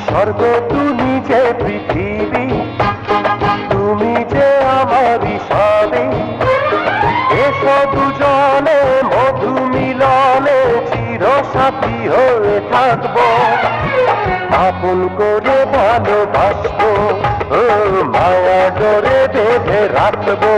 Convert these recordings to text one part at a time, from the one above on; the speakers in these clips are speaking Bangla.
স্বর্গ তুমি যে পৃথিবী, তুমি যে আমারই সবে। এসো দুজনে মধু মিলনে চির সাথী হয়ে থাকবো, আপন করে ভালোবাসবো, ও মায়া ডোরে বেঁধে রাখবো।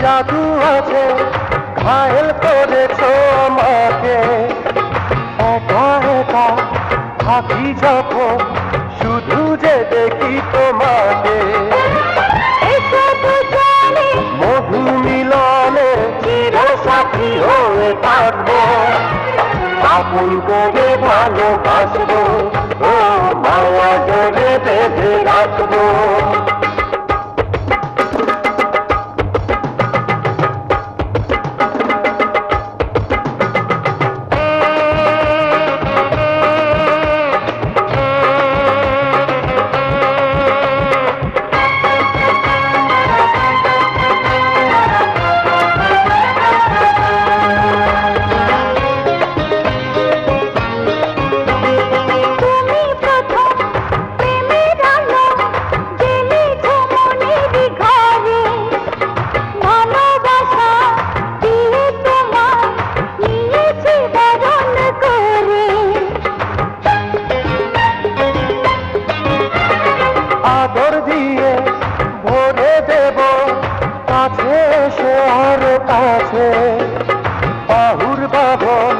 জাদু আছে, ঘায়েল করেছো আমাকে। একা একা থাকি যখন, শুধু যে দেখি তোমাকে। মধু মিলনে চির সাথী হয়ে থাকবো, আপন করে ভালোবাসবো, ও মায়া ডোরে বেঁধে রাখবো। আদর দিয়ে ভরে দেব কাছে এসে আর কাছে, বাহুর বাঁধন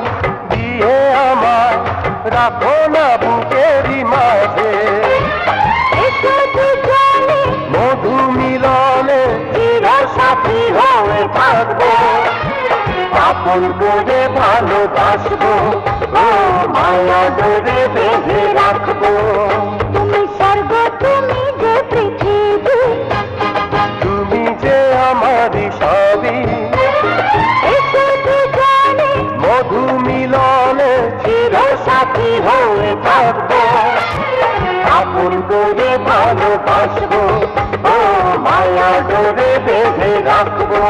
দিয়ে আমার রাখো না বুকেরই মাঝে। মধু মিলনে চির সাথী হয়ে থাকবো, আপন করে ভালোবাসবো, ও মায়া ডোরে বেঁধে রাখবো। তুমি স্বর্গ, তুমি যে পৃথিবী, তুমি যে আমারই সবই। এসো দুজনে মধু মিলনে চির সাথী হয়ে থাকবো, আপন করে ভালোবাসবো, ও মায়া ডোরে বেঁধে রাখবো।